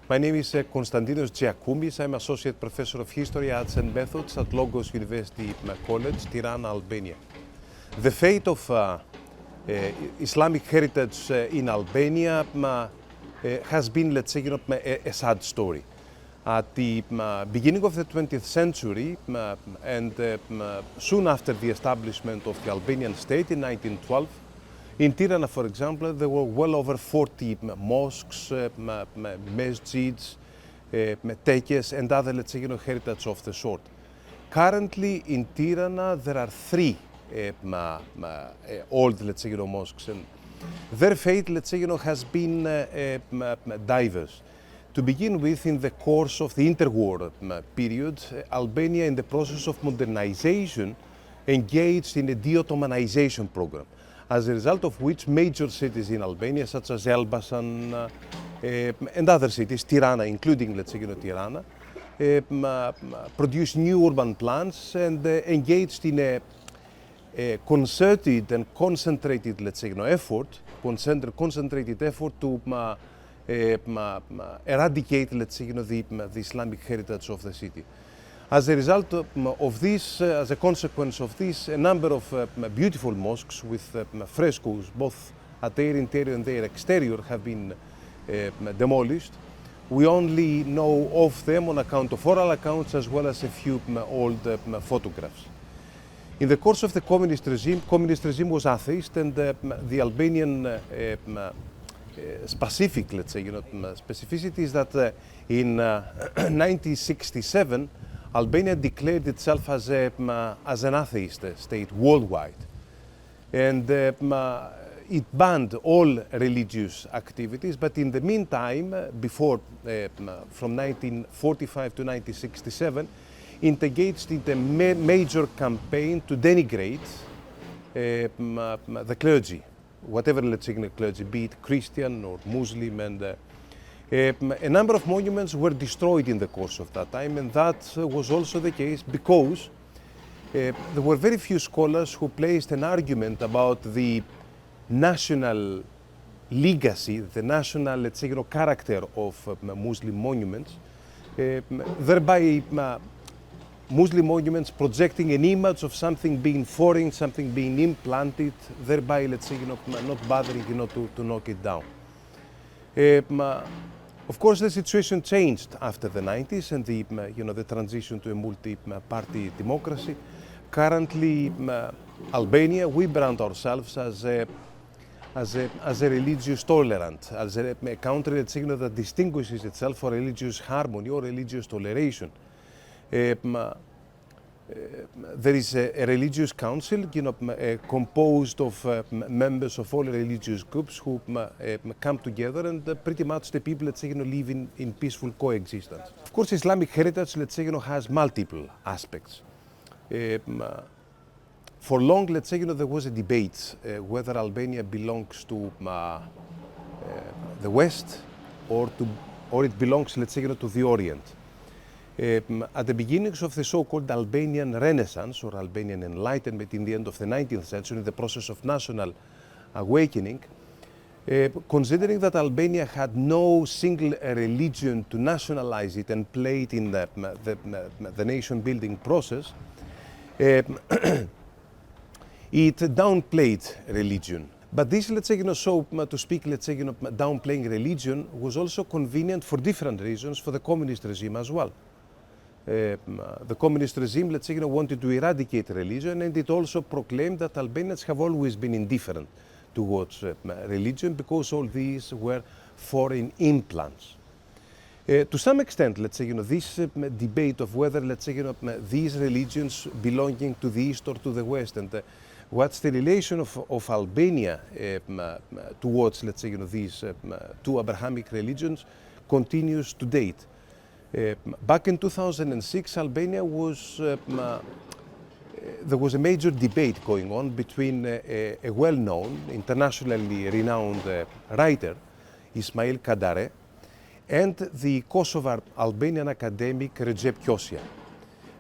My name is Konstantinos Giakoumis. I'm Associate Professor of History, Arts and Methods at Logos University College, Tirana, Albania. The fate of Islamic heritage in Albania has been, let's say, a sad story. At the beginning of the 20th century and soon after the establishment of the Albanian state in 1912, in Tirana, for example, there were well over 40 mosques, masjids, tekes, and other, let's say, heritage of the sort. Currently, in Tirana, there are 3 old, let's say, mosques, and their fate, let's say, has been diverse. To begin with, in the course of the interwar period, Albania, in the process of modernization, engaged in a de-Ottomanization program, as a result of which major cities in Albania, such as Elbasan and other cities, Tirana, including, let's say, Tirana, produced new urban plans and engaged in a concerted and concentrated, let's say, concentrated effort to eradicate, let's say, the Islamic heritage of the city. As a result of this, as a consequence of this, a number of beautiful mosques with frescoes, both at their interior and their exterior, have been demolished. We only know of them on account of oral accounts as well as a few old photographs. In the course of the communist regime was atheist, and the Albanian specific, let's say, specificity is that in 1967, Albania declared itself as an atheist state worldwide, and it banned all religious activities. But in the meantime, from 1945 to 1967, it engaged in a major campaign to denigrate the clergy, whatever, let's say, clergy, be it Christian or Muslim, and a number of monuments were destroyed in the course of that time, and that was also the case because there were very few scholars who placed an argument about the national legacy, the national, let's say, character of Muslim monuments, thereby Muslim monuments projecting an image of something being foreign, something being implanted, thereby, let's say, not bothering, to knock it down. Of course, the situation changed after the 90s and the transition to a multi-party democracy. Currently, Albania, we brand ourselves as a religious tolerant, as a country, let's say, that distinguishes itself for religious harmony or religious toleration. There is a religious council, composed of members of all religious groups who come together, and pretty much the people, let's say, live in peaceful coexistence. Of course, Islamic heritage, let's say, has multiple aspects. For long, let's say, there was a debate whether Albania belongs to the West or it belongs, let's say, to the Orient. At the beginnings of the so-called Albanian Renaissance or Albanian Enlightenment in the end of the 19th century, in the process of national awakening, considering that Albania had no single religion to nationalize it and play it in the nation-building process, it downplayed religion. But this, let's say, so to speak, let's say, downplaying religion was also convenient for different reasons for the communist regime as well. The communist regime, let's say, wanted to eradicate religion, and it also proclaimed that Albanians have always been indifferent towards religion because all these were foreign implants. To some extent, let's say, this debate of whether, let's say, these religions belonging to the East or to the West, and what's the relation of Albania towards, let's say, these two Abrahamic religions continues to date. Back in 2006, Albania there was a major debate going on between a well-known, internationally renowned writer, Ismail Kadare, and the Kosovar Albanian academic Recep Kosja.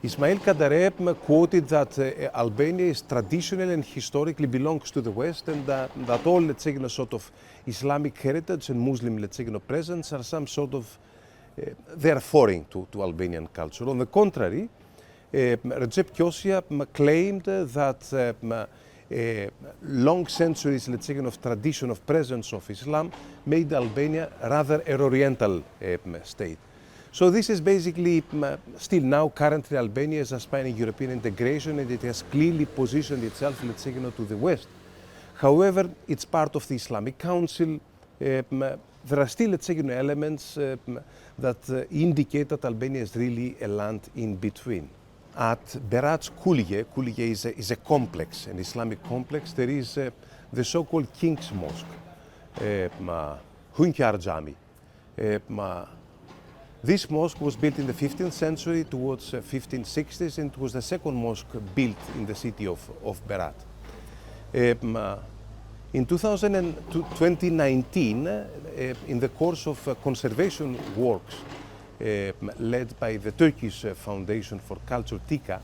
Ismail Kadare quoted that Albania is traditionally and historically belongs to the West, and that all, let's say, sort of Islamic heritage and Muslim, let's say, presence are some sort of, they are foreign to Albanian culture. On the contrary, Recep Kosya claimed that long centuries, let's say, of tradition of presence of Islam made Albania rather an Oriental state. So this is basically still now currently Albania is aspiring European integration, and it has clearly positioned itself, let's say, to the West. However, it's part of the Islamic Council. There are still, let's say, elements that indicate that Albania is really a land in between. At Berat's Kulje is a complex, an Islamic complex. There is the so-called King's Mosque, Hunkar Jami. This mosque was built in the 15th century towards 1560s, and it was the second mosque built in the city of Berat. In 2019, in the course of conservation works led by the Turkish Foundation for Culture, TIKA,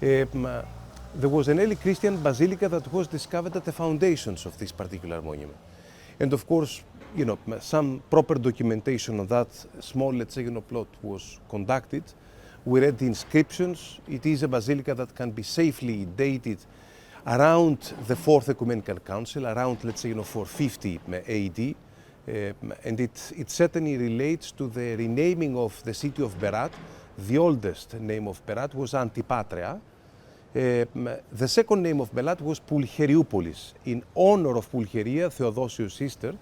there was an early Christian basilica that was discovered at the foundations of this particular monument. And of course, some proper documentation on that small, let's say, plot was conducted. We read the inscriptions. It is a basilica that can be safely dated around the Fourth Ecumenical Council, around, let's say, 450 AD. And it certainly relates to the renaming of the city of Berat. The oldest name of Berat was Antipatria. The second name of Berat was Pulcheriopolis, in honor of Pulcheria, Theodosius' sister,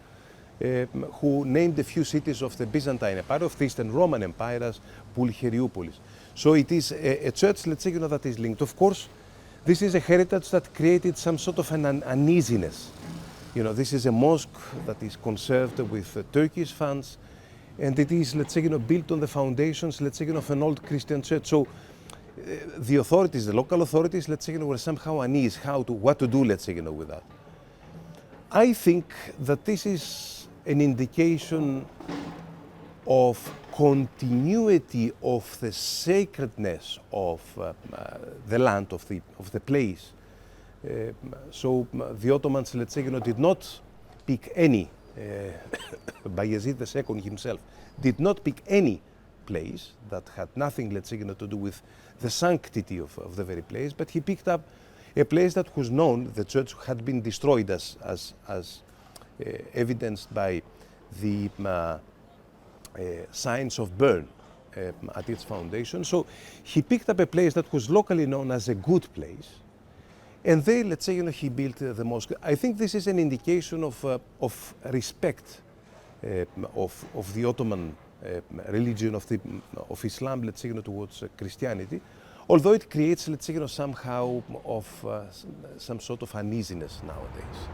who named a few cities of the Byzantine Empire, of the Eastern Roman Empire, as Pulcheriopolis. So it is a church, let's say, that is linked. Of course, this is a heritage that created some sort of an uneasiness. This is a mosque that is conserved with Turkish funds, and it is, let's say, built on the foundations, let's say, of an old Christian church. So the authorities, the local authorities, let's say, were somehow uneasy what to do, let's say, with that. I think that this is an indication of continuity of the sacredness of the land, of the place. So the Ottomans, let's say, did not pick any, Bayezid II himself, did not pick any place that had nothing, let's say, to do with the sanctity of the very place, but he picked up a place that was known, the church had been destroyed as evidenced by the signs of burn at its foundation. So he picked up a place that was locally known as a good place, and there, let's say, he built the mosque. I think this is an indication of respect of the Ottoman religion, of Islam, let's say, towards Christianity, although it creates, let's say, somehow of some sort of uneasiness nowadays.